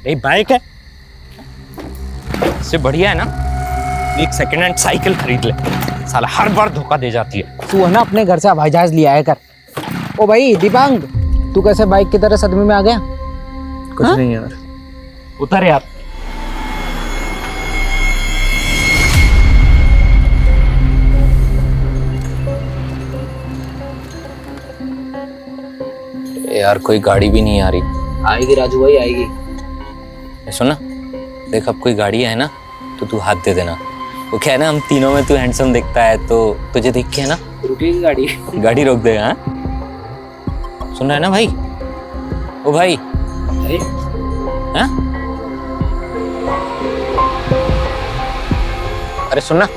यही बाइक है, इससे बढ़िया है ना एक सेकेंड हैंड साइकिल खरीद ले, साला हर बार धोखा दे जाती है। तू है ना अपने घर से हवाई जहाज लिया है कर। ओ भाई दीपांग, तू कैसे बाइक की तरह सदमे में आ गया? कुछ नहीं यार। उतर यार। यार कोई गाड़ी भी नहीं आ रही। आएगी राजू भाई, आएगी। सुना, देख अब कोई गाड़ी है ना तो तू हाथ दे देना। वो क्या है ना, हम तीनों में तू हैंडसम दिखता है तो तुझे देख के है ना रुकेगी गाड़ी। गाड़ी रोक देगा। हाँ सुन रहा है ना भाई? ओ भाई। अरे हाँ? अरे सुनना,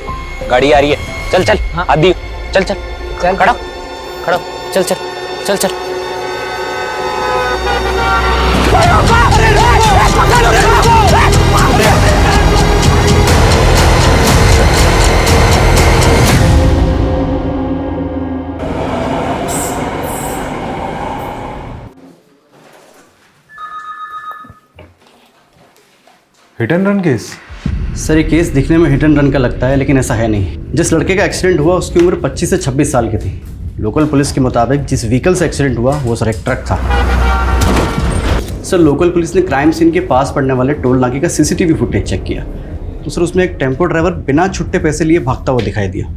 गाड़ी आ रही है। चल चल। हाँ आदि, चल चल चल। खड़ा खड़ा, चल चल चल चल। Hit and run case? Sir ये केस दिखने में हिट एंड रन का लगता है, लेकिन ऐसा है नहीं। जिस लड़के का एक्सीडेंट हुआ उसकी उम्र 25 से 26 साल की थी। लोकल पुलिस के मुताबिक जिस व्हीकल से एक्सीडेंट हुआ वो सर एक ट्रक था। सर लोकल पुलिस ने क्राइम सीन के पास पड़ने वाले टोल नाके का सीसीटीवी फुटेज चेक किया तो सर उसमें एक टेम्पो ड्राइवर बिना छुट्टे पैसे लिए भागता हुआ दिखाई दिया।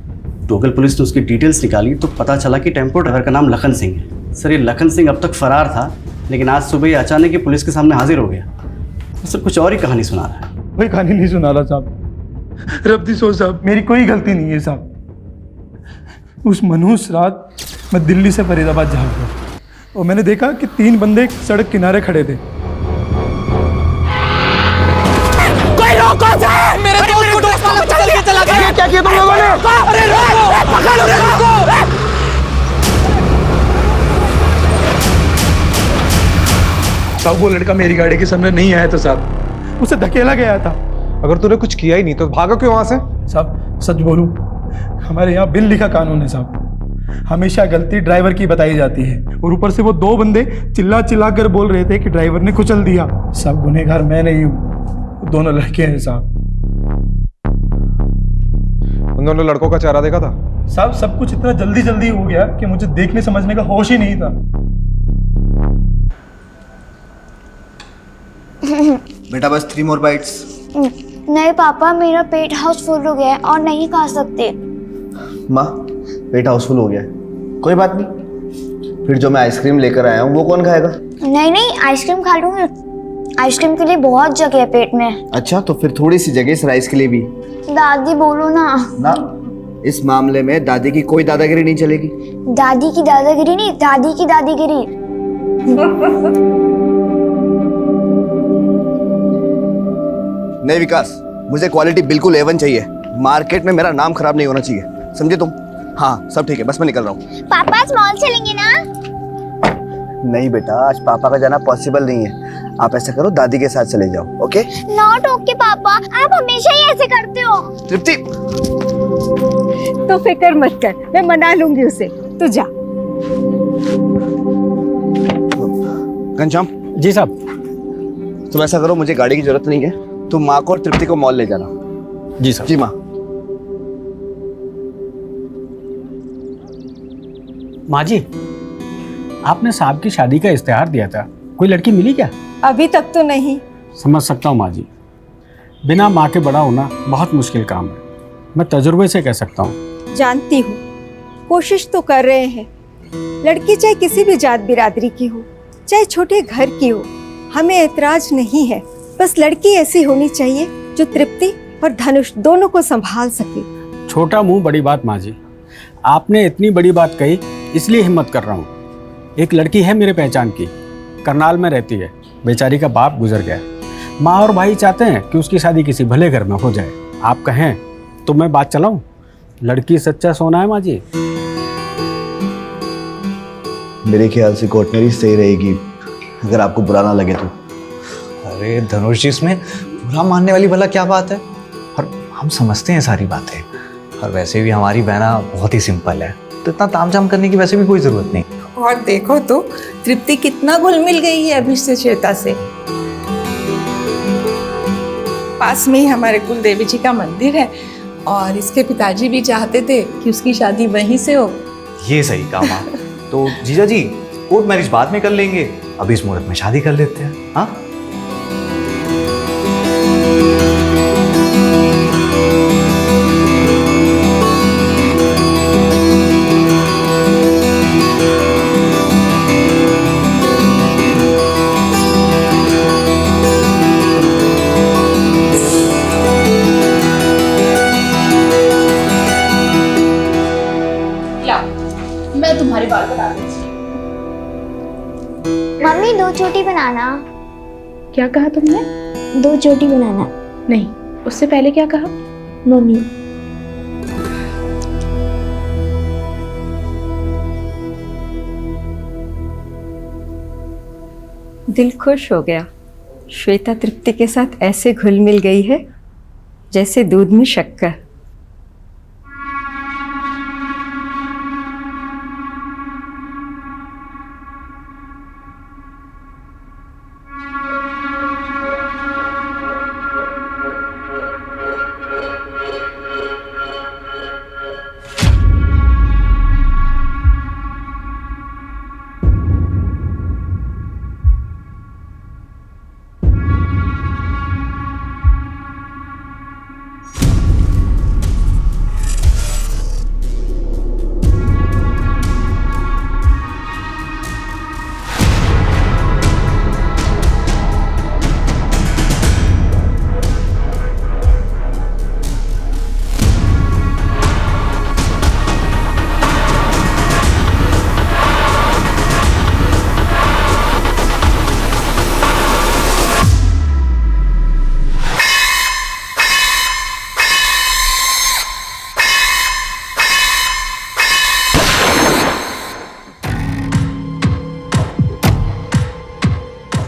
लोकल पुलिस ने उसकी डिटेल्स निकाली तो पता चला कि टेम्पो ड्राइवर का नाम लखन सिंह है। सर ये लखन सिंह अब तक फरार था, लेकिन आज सुबह ही अचानक ही पुलिस के सामने हाजिर हो गया। सर कुछ और ही कहानी सुना रहा है। कोई कहानी नहीं सुना रहा साहब। रब्दी सोच साहब, मेरी कोई गलती नहीं है साहब। उस मनहूस रात मैं दिल्ली से फरीदाबाद जा रहा था और मैंने देखा कि 3 बंदे सड़क किनारे खड़े थे। कोई रोको सर! मेरे दोस्त को चल के चला गया। क्या किया तुम लोगों ने? अरे रोको! पकड़ो रोको! साहब वो लड़का मेरी गाड़ी के सामने नहीं आया था साहब, उसे धकेला गया था। अगर तूने कुछ किया ही नहीं तो भागा क्यों वहां से? साहब सच बोलूं, हमारे यहाँ बिल लिखा कानून है साहब, हमेशा गलती ड्राइवर की बताई जाती है। और ऊपर से वो 2 बंदे चिल्ला चिल्ला कर बोल रहे थे कि ड्राइवर ने कुचल दिया। सब गुनहगार मैं नहीं हूँ, दोनों लड़के हैं साहब। उन दोनों लड़कों का चेहरा देखा था? साहब सब कुछ इतना जल्दी जल्दी हो गया कि मुझे देखने समझने का होश ही नहीं था। बेटा बस 3 more bites। नहीं पापा, मेरा पेट हाउसफुल हो गया है और नहीं खा सकते। माँ पेट हाउसफुल हो गया है, कोई बात नहीं। फिर जो मैं आइसक्रीम लेकर आया हूँ वो कौन खाएगा? नहीं नहीं, आइसक्रीम खा लूंगी। आइसक्रीम के लिए बहुत जगह है पेट में। अच्छा तो फिर थोड़ी सी जगह इस राइस के लिए भी। दादी बोलो ना। ना, इस मामले में दादी की कोई दादागिरी नहीं चलेगी। दादी की दादागिरी नहीं, दादी की दादीगिरी। नहीं विकास, मुझे क्वालिटी बिल्कुल A1 चाहिए। मार्केट में मेरा नाम खराब नहीं होना चाहिए, समझे तुम? हाँ सब ठीक है, बस मैं निकल रहा हूँ। पापा आज मॉल चलेंगे ना? नहीं बेटा, आज पापा का जाना पॉसिबल नहीं है। आप ऐसा करो, दादी के साथ चले जाओ। ओके? नॉट ओके पापा, आप हमेशा ही ऐसे करते हो। तृप्ति, तो फिक्र मत कर, मैं मना लूंगी उसे, तू जा। घनश्याम। जी साहब। तुम ऐसा करो, मुझे गाड़ी की जरूरत नहीं है, तुम माँ को और तृप्ति को मॉल ले जाना। जी साहब। जी माँ। माँ जी, आपने साहब की शादी का इश्तेहार दिया था, कोई लड़की मिली क्या? अभी तक तो नहीं। समझ सकता हूँ माँ जी, बिना माँ के बड़ा होना बहुत मुश्किल काम है। मैं तजुर्बे से कह सकता हूँ। जानती हूँ, कोशिश तो कर रहे हैं। लड़की चाहे किसी भी जात बिरादरी की हो, चाहे छोटे घर की हो, हमें ऐतराज नहीं है। बस लड़की ऐसी होनी चाहिए जो तृप्ति और धनुष दोनों को संभाल सके। छोटा मुंह बड़ी बात माँ जी, आपने इतनी बड़ी बात कही इसलिए हिम्मत कर रहा हूँ। एक लड़की है मेरे पहचान की, करनाल में रहती है, बेचारी का बाप गुजर गया। माँ और भाई चाहते हैं कि उसकी शादी किसी भले घर में हो जाए। आप कहें तो मैं बात चलाऊं? लड़की सच्चा सोना है माँ जी। मेरे ख्याल से कोर्टनरी सही रहेगी, अगर आपको बुरा ना लगे तो। अरे धनुष जी, इसमें बुरा मानने वाली भला क्या बात है? और हम समझते हैं सारी बातें, और वैसे भी हमारी बहना बहुत ही सिंपल है, तो इतना तामझाम करने की वैसे भी कोई जरूरत नहीं। और देखो तो तृप्ति कितना घुल मिल गई है अभी से श्वेता से। पास में ही हमारे कुल देवी जी का मंदिर है और इसके पिताजी भी चाहते थे कि उसकी शादी वहीं से हो। ये सही कहा माँ। तो जीजा जी कोर्ट मैरिज बाद में कर लेंगे, अभी इस मुहूर्त में शादी कर लेते हैं। हाँ मैं तुम्हारी बात बता दूंगी। मम्मी 2 चोटी बनाना। क्या कहा तुमने? 2 चोटी बनाना। नहीं, उससे पहले क्या कहा? मम्मी दिल खुश हो गया। श्वेता तृप्ति के साथ ऐसे घुल मिल गई है जैसे दूध में शक्कर।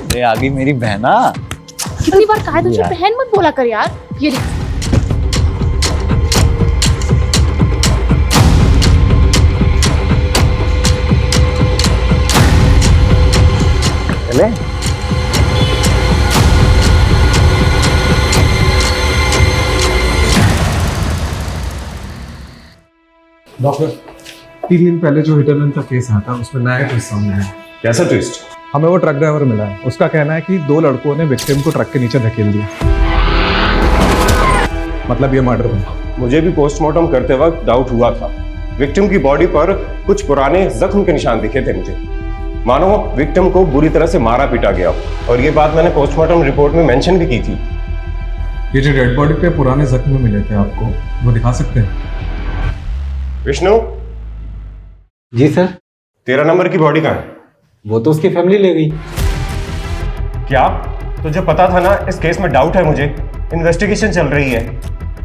अरे आ गई मेरी बहना। कितनी बार कहा है तुझे बहन मत बोला कर यार। ये देख चले डॉक्टर 3 दिन पहले जो हिट एंड रन का केस आया था उसमें नया ट्विस्ट सामने आया। कैसा ट्विस्ट? हमें वो ट्रक ड्राइवर मिला है, उसका कहना है कि 2 लड़कों ने विक्टिम को ट्रक के नीचे धकेल दिया, मतलब ये मर्डर था। मुझे भी पोस्टमार्टम करते वक्त डाउट हुआ था। विक्टिम की बॉडी पर कुछ पुराने जख्म के निशान दिखे थे मुझे, मानो विक्टिम को बुरी तरह से मारा पीटा गया, और ये बात मैंने पोस्टमार्टम रिपोर्ट में मेंशन भी की थी। ये जो डेड बॉडी पे पुराने जख्म मिले थे आपको, वो दिखा सकते हैं? विष्णु जी सर। 13 नंबर की बॉडी कहाँ है? वो तो उसकी फैमिली ले गई। क्या तुझे पता था ना इस केस में डाउट है मुझे, इन्वेस्टिगेशन चल रही है,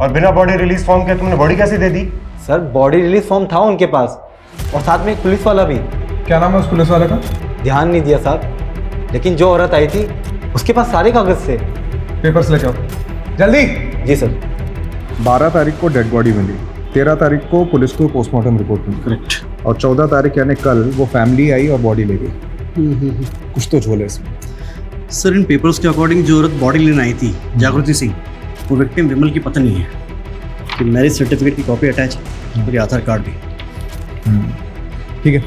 और बिना बॉडी रिलीज फॉर्म के तुमने बॉडी कैसे दे दी? सर बॉडी रिलीज फॉर्म था उनके पास, और साथ में एक पुलिस वाला भी। क्या नाम है उस पुलिस वाले का? ध्यान नहीं दिया साहब, लेकिन जो औरत आई थी उसके पास सारे कागज थे। पेपर्स लेके आओ जल्दी। जी सर। 12 तारीख को डेड बॉडी मिली, 13 तारीख को पुलिस को पोस्टमार्टम रिपोर्ट मिली, करेक्ट, और 14 तारीख यानी कल वो फैमिली आई और बॉडी ले गई। कुछ तो झोल है इसमें। सर इन पेपर्स के अकॉर्डिंग जो औरत बॉडी लेने आई थी, जागृति सिंह, वो विक्टिम विमल की पत्नी है। कि मैरिज सर्टिफिकेट की कॉपी अटैच है और ये आधार कार्ड भी। ठीक है,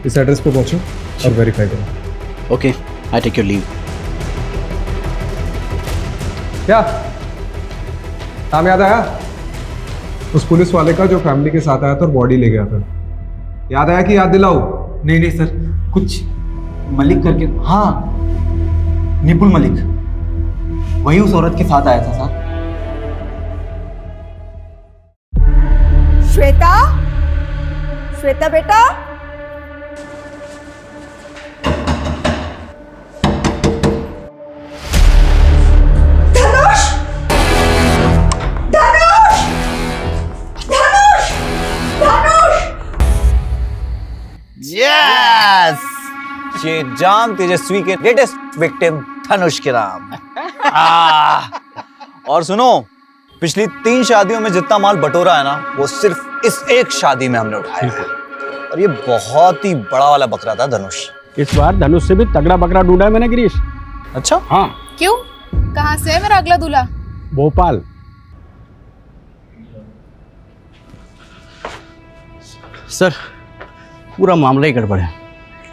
इस एड्रेस पे पहुंचो और वेरीफाई करो। Okay, I take your leave. क्या नाम याद आया उस पुलिस वाले का जो फैमिली के साथ आया था और बॉडी ले गया था? याद आया कि याद दिलाओ? नहीं नहीं सर, कुछ मलिक करके, हाँ निपुल मलिक, वही उस औरत के साथ आया था सर। श्वेता, श्वेता बेटा, धनुष, धनुष, धनुष, धनुष। यस, ये जाम तेजस्वी के लेटेस्ट विक्टिम धनुष के नाम। और सुनो, पिछली 3 शादियों में जितना माल बटोरा है ना, वो सिर्फ इस एक शादी में हमने उठाया है। और ये बहुत ही बड़ा वाला बकरा था धनुष। इस बार धनुष से भी तगड़ा बकरा ढूंढा है मैंने गिरीश। अच्छा? हाँ। क्यों? कहाँ से है मेरा अगला दूल्हा? भोपाल। सर पूरा मामला ही गड़बड़ है।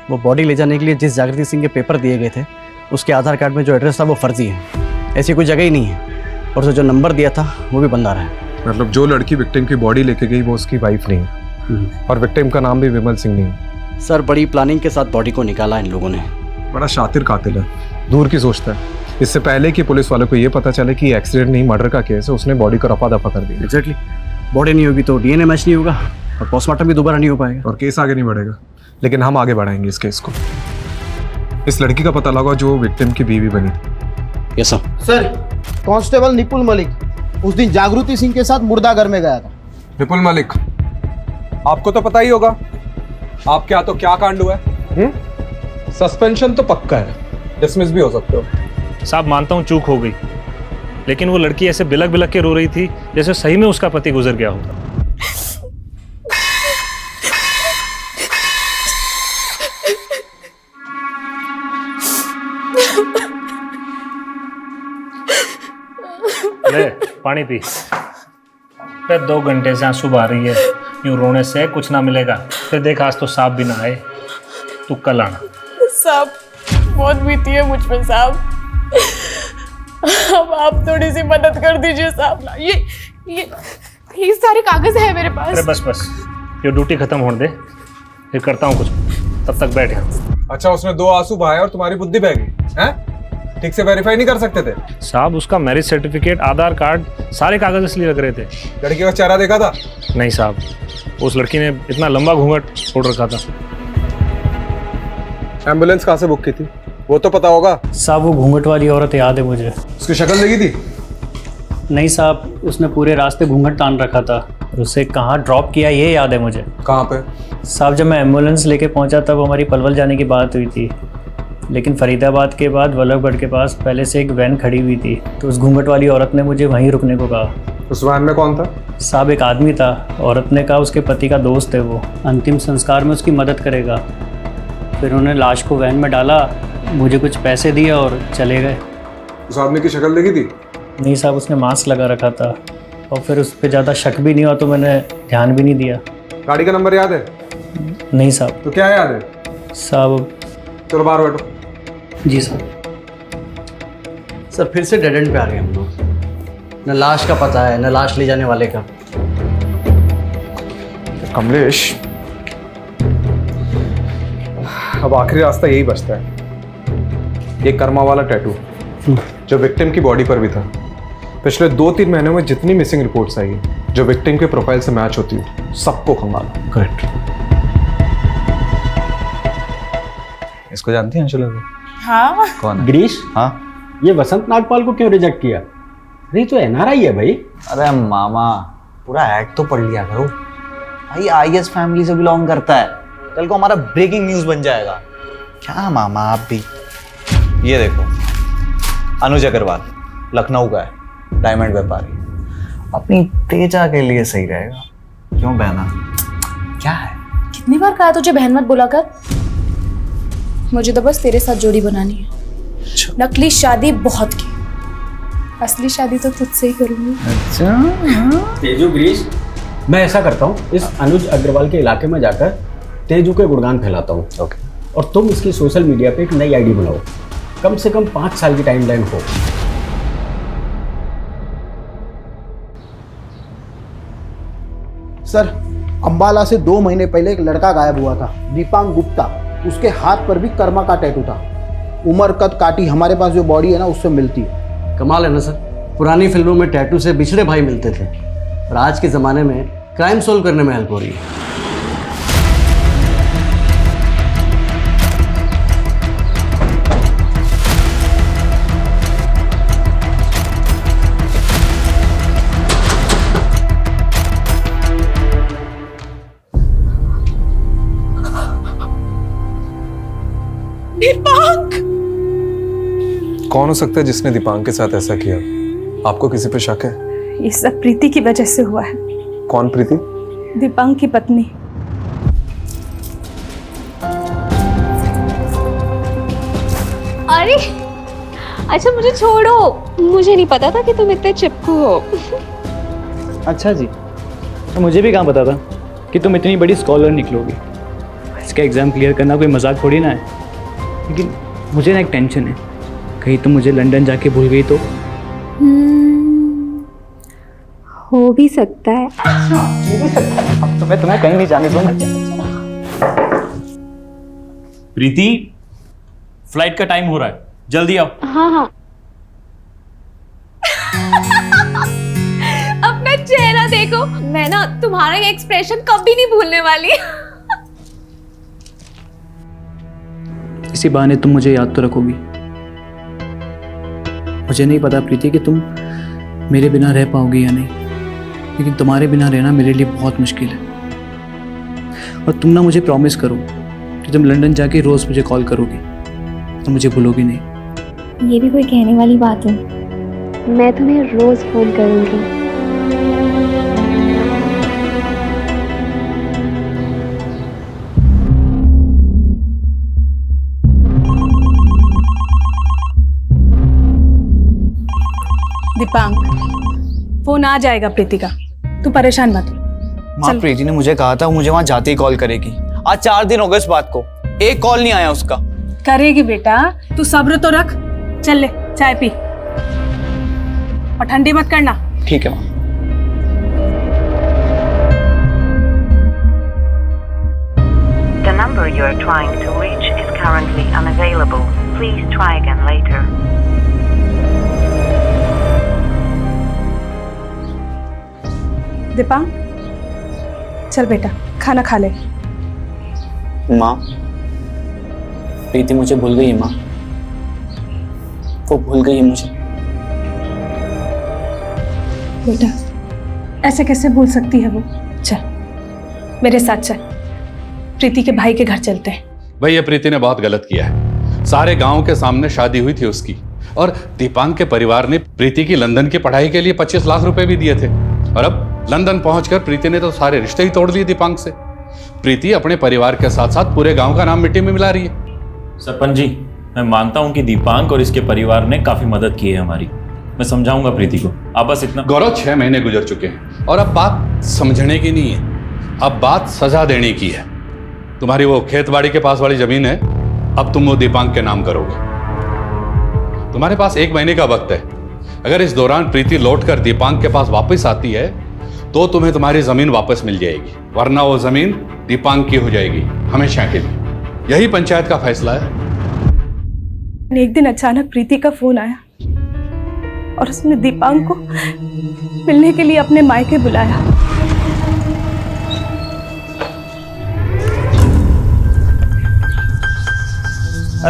वो बॉडी ले जाने के लिए जिस जागृति सिंह के पेपर दिए गए थे उसके आधार कार्ड में जो एड्रेस था वो फर्जी है। ऐसी कोई जगह ही नहीं है। और जो नंबर दिया था वो भी बंद आ रहा है। मतलब जो लड़की विक्टिम की बॉडी लेके गई वो उसकी वाइफ नहीं है और विक्टिम का नाम भी विमल सिंह नहीं है। सर बड़ी प्लानिंग के साथ बॉडी को निकाला इन लोगों ने। बड़ा शातिर कातिल है, दूर की सोचता है। इससे पहले कि पुलिस वालों को ये पता चले कि एक्सीडेंट नहीं मर्डर का केस है, उसने बॉडी को रफा दफा कर दिया। एग्जैक्टली। बॉडी नहीं होगी तो डीएनए मैच नहीं होगा और पोस्टमार्टम भी दोबारा नहीं हो पाएगा और केस आगे नहीं बढ़ेगा। लेकिन हम आगे बढ़ाएंगे इस केस को। इस लड़की का पता लगा जो विक्टिम की बीवी बनी थी। Yes sir. Sir constable nipple Malik उस दिन जागृति सिंह के साथ मुर्दाघर में गया था। विपुल मलिक, आपको तो पता ही होगा आपके हाथों क्या कांड हुआ है। सस्पेंशन तो पक्का है, डिसमिस भी हो सकते हो। साहब मानता हूँ चूक हो गई, लेकिन वो लड़की ऐसे बिलक बिलक के रो रही थी जैसे सही में उसका पति गुजर गया होगा। ले पानी पी। फिर 2 घंटे से आंसू बहा रही है, यूं रोने से कुछ ना मिलेगा। फिर देख आज तो सांप भी ना आए, तू कल आना। साहब बहुत बीती है मुझ पे साहब, अब आप थोड़ी सी मदद कर दीजिए साहब। ये सारे कागज है मेरे पास। अरे बस बस, ये ड्यूटी खत्म होने दे, फिर करता हूँ कुछ। तब तक बैठ यहाँ। अच्छा, उसने 2 आंसू बहाए और तुम्हारी बुद्धि बह गई हैं? ठीक से वेरीफाई नहीं कर सकते थे? साहब उसका मैरिज सर्टिफिकेट, आधार कार्ड, सारे कागज इसलिए लग रहे थे। लड़की का चेहरा देखा था? नहीं साहब, उस लड़की ने इतना लंबा घूंघट ओढ़ रखा था। एम्बुलेंस कहाँ से बुक की थी वो तो पता होगा? साहब वो घूंघट वाली औरत याद है मुझे। उसकी शक्ल देखी थी? नहीं साहब, उसने पूरे रास्ते घूंघट तान रखा था और उसे कहाँ ड्रॉप किया ये याद है मुझे। कहाँ पे? साहब जब मैं एम्बुलेंस लेके पहुंचा तब हमारी पलवल जाने की बात हुई थी, लेकिन फरीदाबाद के बाद वल्लभगढ़ के पास पहले से एक वैन खड़ी हुई थी, तो उस घूंघट वाली औरत ने मुझे वहीं रुकने को कहा। उस वैन में कौन था? साहब एक आदमी था। औरत ने कहा उसके पति का दोस्त है, वो अंतिम संस्कार में उसकी मदद करेगा। फिर उन्होंने लाश को वैन में डाला, मुझे कुछ पैसे दिए और चले गए। उस आदमी की शक्ल देखी थी? नहीं साहब, उसने मास्क लगा रखा था और फिर उस पर ज़्यादा शक भी नहीं हुआ तो मैंने ध्यान भी नहीं दिया। गाड़ी का नंबर याद है? नहीं साहब। तो क्या याद है? साहब चलो बाहर बैठो। जी सर। सर फिर से डेड एंड पे आ गए हम लोग। न लाश का पता है न लाश ले जाने वाले का। कमलेश, अब आखिरी रास्ता यही बचता है। ये कर्मा वाला टैटू जो विक्टिम की बॉडी पर भी था। पिछले 2-3 महीनों में जितनी मिसिंग रिपोर्ट्स आई है जो विक्टिम के प्रोफाइल से मैच होती है, सबको खंगालो। करेक्ट। इसको जानती हैं अंशुला को? हाँ। कौन? गिरीश, हाँ ये वसंत नागपाल को क्यों रिजेक्ट किया? अरे तो एनआरआई है भाई। अरे मामा, पूरा एक्ट तो पढ़ लिया करो भाई। आईएस फैमिली से बिलोंग करता है, कल को हमारा ब्रेकिंग न्यूज बन जाएगा। क्या मामा आप भी। ये देखो, अनुज अग्रवाल लखनऊ का है, डायमंड व्यापारी। अपनी तेजा के लिए सही रहेगा। क्यों बहना? क्या है? कितनी बार कहा तुझे बहन मत बोला कर। मुझे तो बस तेरे साथ जोड़ी बनानी है। नकली शादी बहुत की, असली शादी तो तुझसे ही करूंगी। अच्छा तेजू गिरीश, मैं ऐसा करता हूँ, इस अनुज अग्रवाल के इलाके में जाकर तेजू के गुणगान फैलाता हूँ। ओके। और तुम इसकी सोशल मीडिया पे एक नई आईडी बनाओ, कम से कम 5 साल की टाइमलाइन हो। सर अंबाला से 2 महीने पहले एक लड़का गायब हुआ था, दीपांग गुप्ता। उसके हाथ पर भी कर्मा का टैटू था। उम्र कद काटी हमारे पास जो बॉडी है ना उससे मिलती है। कमाल है ना सर, पुरानी फिल्मों में टैटू से बिछड़े भाई मिलते थे और आज के ज़माने में क्राइम सोल्व करने में हेल्प हो रही है। दीपांक! कौन हो सकता है जिसने दीपांक के साथ ऐसा किया? आपको किसी पे शक है? ये सब प्रीति की वजह से हुआ है। कौन प्रीति? दीपांक की पत्नी। अरे अच्छा मुझे छोड़ो, मुझे नहीं पता था कि तुम इतने चिपकू हो। अच्छा जी, तो मुझे भी कहाँ पता था कि तुम इतनी बड़ी स्कॉलर निकलोगी। इसका एग्ज़ाम क्लियर करना कोई मजाक थोड़ी ना है। लेकिन मुझे ना एक टेंशन है, कहीं तुम मुझे लंदन जाके भूल गई तो। हो भी सकता है। तो मैं तुम्हें कहीं नहीं जाने दूंगा। प्रीति, फ्लाइट का टाइम हो रहा है, जल्दी आओ। हाँ हाँ। अपना चेहरा देखो, मैं ना तुम्हारा ये एक्सप्रेशन कभी नहीं भूलने वाली। इसी बहाने तुम मुझे याद तो रखोगी। मुझे नहीं पता प्रीति कि तुम मेरे बिना रह पाओगी या नहीं, लेकिन तुम्हारे बिना रहना मेरे लिए बहुत मुश्किल है। और तुम ना मुझे प्रॉमिस करो कि तुम लंदन जाके रोज़ मुझे कॉल करोगी, तो मुझे भूलोगी नहीं। ये भी कोई कहने वाली बात है? मैं तुम्हें रोज फोन करूंगी। दीपांक, फोन आ जाएगा प्रीति का, तू परेशान मत हो। माँ, प्रीति ने मुझे कहा था वो मुझे वहां जाते ही कॉल करेगी। आज 4 दिन हो गए इस बात को, एक कॉल नहीं आया उसका। करेगी बेटा, तू सब्र तो रख। चल ले चाय पी और ठंडी मत करना। ठीक है माँ। The number you are trying to reach is currently unavailable. Please try again later. Deepank, चल बेटा खाना खा ले। माँ, प्रीति मुझे भूल गई है माँ, वो भूल गई है मुझे। बेटा ऐसे कैसे भूल सकती है वो? चल मेरे साथ चल, प्रीति के भाई के घर चलते हैं। भैया प्रीति ने बहुत गलत किया है। सारे गांव के सामने शादी हुई थी उसकी, और दीपांक के परिवार ने प्रीति की लंदन की पढ़ाई के लिए 25 लाख रुपए भी दिए थे, और अब लंदन पहुंचकर प्रीति ने तो सारे रिश्ते ही तोड़ दिए दीपांक से। प्रीति अपने परिवार के साथ साथ पूरे गांव का नाम मिट्टी में मिला रही है। सरपंच जी, मैं मानता हूं कि दीपांक और इसके परिवार ने काफी मदद की है हमारी। मैं समझाऊंगा प्रीति को, आप बस इतना। गौरव, 6 महीने गुजर चुके हैं और अब बात समझने की नहीं है, अब बात सजा देने की है। तुम्हारी वो खेतबाड़ी के पास वाली जमीन है, अब तुम वो दीपांक के नाम करोगे। तुम्हारे पास 1 महीने का वक्त है। अगर इस दौरान प्रीति लौटकर दीपांक के पास वापस आती है तो तुम्हें तुम्हारी जमीन वापस मिल जाएगी, वरना वो जमीन दीपांक की हो जाएगी हमेशा के लिए। यही पंचायत का फैसला है। एक दिन अचानक प्रीति का फोन आया और उसने दीपांक को मिलने के लिए अपने मायके बुलाया।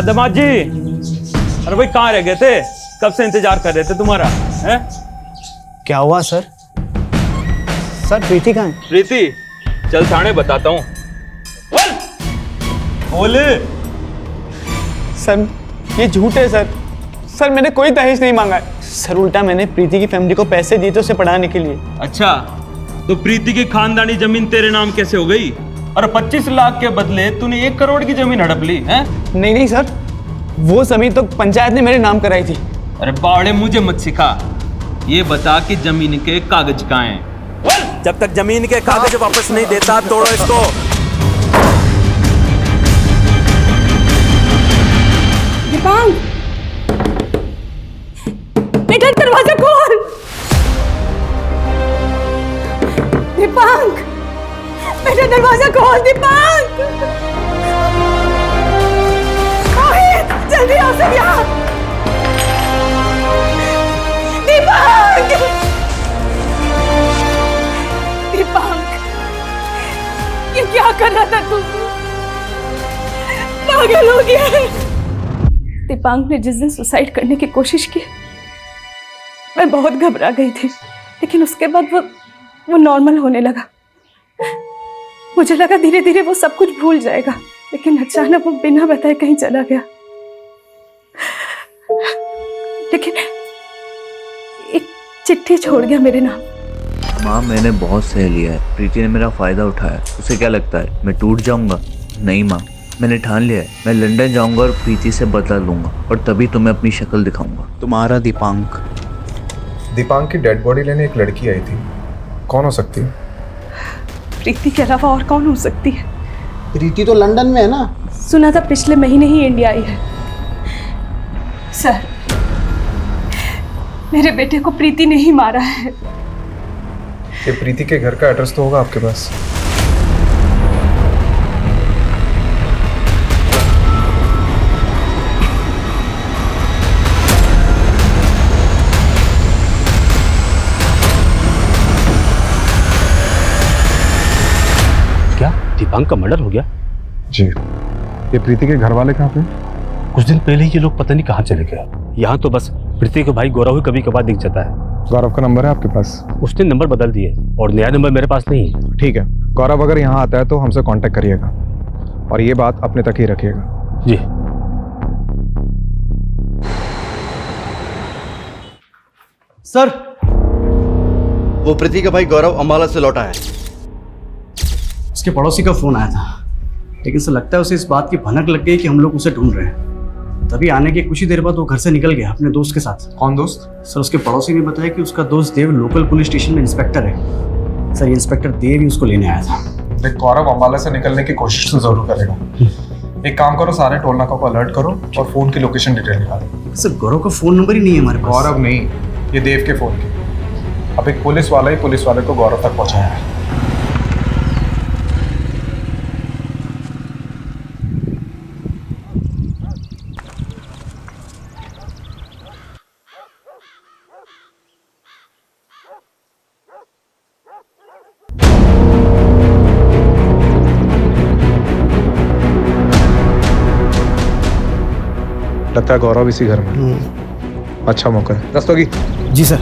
दामाद जी, अरे भाई कहाँ रह गए थे? कब से इंतजार कर रहे थे तुम्हारा, हैं? क्या हुआ सर? सर प्रीति कहाँ है? प्रीति, चल थाने बताता हूँ। बोले सर ये झूठ है सर। सर मैंने कोई दहेज नहीं मांगा है सर, उल्टा मैंने प्रीति की फैमिली को पैसे दिए थे उसे पढ़ाने के लिए। अच्छा, तो प्रीति की खानदानी जमीन तेरे नाम कैसे हो गई? और 25 लाख के बदले तूने 1 करोड़ की जमीन हड़प ली है? नहीं सर, वो जमीन तो पंचायत ने मेरे नाम कराई थी। अरे बावड़े, मुझे मत सिखा, ये बता कि जमीन के कागज कहाँ हैं? जब तक जमीन के कागज वापस नहीं देता तोड़ो इसको। दीपांक, बेटा दरवाजा खोल। दीपांक, बेटा दरवाजा खोल। दीपांक, जल्दी आओ सब यहाँ। दीपांक, दीपांक, ये क्या कर रहा था तू? पागल हो गया है। दीपांक ने जिस दिन सुसाइड करने की कोशिश की, मैं बहुत घबरा गई थी, लेकिन उसके बाद वो नॉर्मल होने लगा। मुझे लगा धीरे धीरे वो सब कुछ भूल जाएगा, लेकिन अचानक वो बिना बताए कहीं चला गया। लेकिन एक चिट्ठी छोड़ गया मेरे नाम। माँ, मैंने बहुत सह लिया है। प्रीति ने मेरा फायदा उठाया। उसे क्या लगता है मैं टूट जाऊंगा? नहीं माँ, मैंने ठान लिया है, मैं लंदन जाऊंगा और प्रीति से बदला लूंगा और तभी तुम्हें अपनी शक्ल दिखाऊंगा। तुम्हारा दीपांक। दीपांक की डेड बॉडी लेने एक लड़की आई थी, कौन हो सकती है? प्रीति के अलावा और कौन हो सकती है? प्रीति तो लंदन में है ना। सुना था पिछले महीने ही इंडिया आई है। सर, मेरे बेटे को प्रीति ने ही मारा है। ये प्रीति के घर का एड्रेस तो होगा आपके पास? क्या दीपांक का मर्डर हो गया? जी। ये प्रीति के घर वाले कहाँ पे? कुछ दिन पहले ही ये लोग पता नहीं कहाँ चले गए। यहाँ तो बस प्रीति के भाई गौरव ही कभी कभार दिख जाता है। गौरव का नंबर है आपके पास? उसने नंबर बदल दिए और नया नंबर मेरे पास नहीं है। ठीक है, गौरव अगर यहाँ आता है तो हमसे कांटेक्ट करिएगा और ये बात अपने तक ही रखिएगा। जी। सर, वो प्रीति का भाई गौरव अम्बाला से लौटा है। उसके पड़ोसी का फोन आया था, लेकिन सर लगता है उसे इस बात की भनक लग गई कि हम लोग उसे ढूंढ रहे हैं। तभी आने के कुछ ही देर बाद वो घर से निकल गया अपने दोस्त के साथ। कौन दोस्त? सर, उसके पड़ोसी ने बताया कि उसका दोस्त देव लोकल पुलिस स्टेशन में इंस्पेक्टर है। सर, ये इंस्पेक्टर देव ही उसको लेने आया था। देख, गौरव अम्बाला से निकलने की कोशिश तो जरूर करेगा। एक काम करो, सारे टोल नाकों को अलर्ट करो और फोन की लोकेशन डिटेल निकालो। सर, गौरव का फोन नंबर ही नहीं है हमारे पास। गौरव नहीं, ये देव के फोन की। अब एक पुलिस वाला ही पुलिस वाले को गौरव तक पहुंचाया है। लगता है गौरव इसी घर में। अच्छा मौका है। रस्तोगी। जी सर।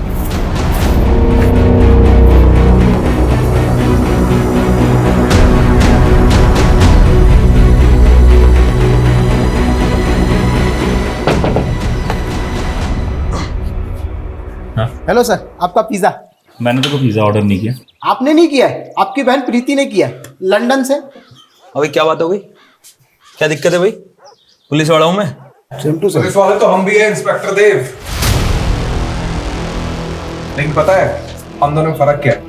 हेलो सर, आपका पिज्जा। मैंने तो कोई पिज्जा ऑर्डर नहीं किया। आपने नहीं किया है, आपकी बहन प्रीति ने किया है, लंदन से। अभी क्या बात हो गई? क्या दिक्कत है भाई? पुलिस वाला हूं मैं। पुलिस वाले तो हम भी हैं, इंस्पेक्टर देव। लेकिन पता है हम दोनों में फर्क क्या है?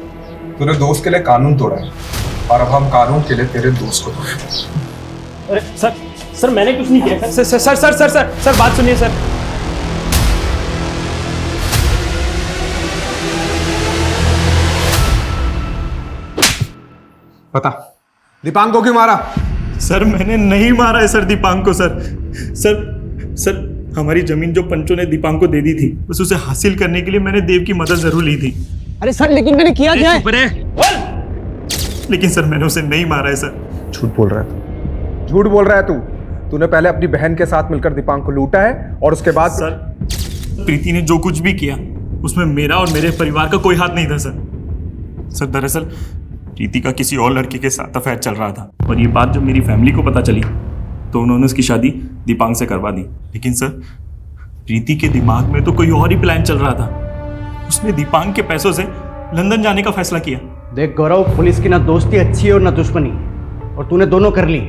तूने दोस्त के लिए कानून तोड़ा है और अब हम कानून के लिए तेरे दोस्त को तोड़े। अरे सर मैंने कुछ नहीं किया। सर बात सुनिए सर। बता, दीपांक को क्यों मारा? सर, मैंने नहीं मारा है सर दीपांक को। सर हमारी जमीन जो पंचों ने दीपांक को दे दी थी, बस उसे हासिल करने के लिए मैंने देव की मदद जरूर ली थी। अरे सर, लेकिन मैंने किया क्या है? लेकिन सर मैंने उसे नहीं मारा है सर। झूठ बोल रहा है तू, झूठ बोल रहा है तू। तूने पहले अपनी बहन के साथ मिलकर दीपांक को लूटा है और उसके बाद सर प्रीति ने जो कुछ भी किया उसमें मेरा और मेरे परिवार का कोई हाथ नहीं था सर। दरअसल प्रीति का किसी और लड़के के साथ अफेयर चल रहा था और ये बात जब मेरी फैमिली को पता चली तो उन्होंने उसकी शादी दीपांक से करवा दी। लेकिन सर प्रीति के दिमाग में तो कोई और ही प्लान चल रहा था। उसने दीपांक के पैसों से लंदन जाने का फैसला किया। देख गौरव, पुलिस की ना दोस्ती अच्छी है और ना दुश्मनी, और तूने दोनों कर ली।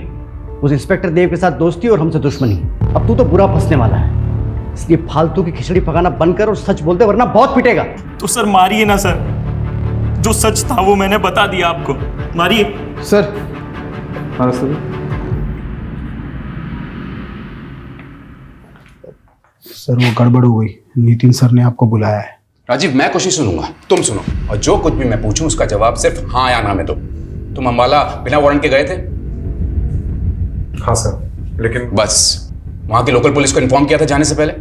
उस इंस्पेक्टर देव के साथ दोस्ती और हमसे दुश्मनी। अब तू तो बुरा फंसने वाला है, इसलिए फालतू की खिचड़ी पकाना बंद कर और सच बोलते, वरना बहुत पिटेगा। तो सर मारिए ना सर, जो सच था वो मैंने बता दिया आपको। मारिए सर। सर वो गड़बड़ हो गई, नितिन सर ने आपको बुलाया है। राजीव, मैं कुछ ही सुनूंगा, तुम सुनो, और जो कुछ भी मैं पूछूं उसका जवाब सिर्फ हाँ या ना में दो। तुम अम्बाला बिना वारंट के गए थे? हाँ सर, लेकिन बस वहां की लोकल पुलिस को इन्फॉर्म किया था जाने से पहले?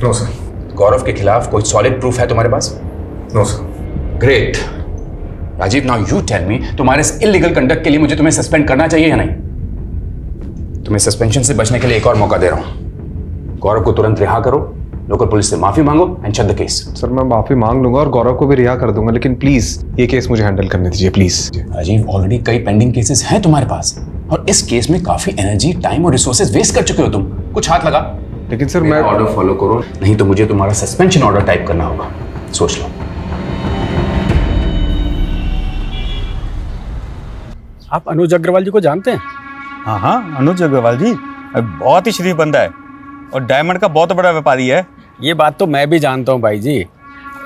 No sir. गौरव के खिलाफ कोई सॉलिड प्रूफ है तुम्हारे पास? No sir. Great. Rajeev, now you tell me, तुम्हारे इस इलीगल कंडक्ट के लिए मुझे तुम्हें सस्पेंड करना चाहिए या नहीं? तुम्हें सस्पेंशन से बचने के लिए एक और मौका दे रहा हूं। गौरव को तुरंत रिहा करो, लोकल पुलिस से माफी मांगो and shut the case. Sir मैं माफी मांग लूंगा और गौरव को भी रिहा कर दूंगा, लेकिन प्लीज ये केस मुझे हैंडल करने दीजिए प्लीज। राजीव, ऑलरेडी कई पेंडिंग केसेस हैं तुम्हारे पास और इस केस में काफी एनर्जी, टाइम और रिसोर्सेज वेस्ट कर चुके हो तुम। कुछ हाथ लगा। लेकिन सर मैं ऑर्डर फॉलो करो, नहीं तो मुझे तुम्हारा सस्पेंशन ऑर्डर टाइप करना होगा। सोच लो। आप अनुज अग्रवाल जी को जानते हैं? हाँ हाँ, अनुज अग्रवाल जी बहुत ही शरीफ बंदा है और डायमंड का बहुत बड़ा व्यापारी है। ये बात तो मैं भी जानता हूँ भाई जी।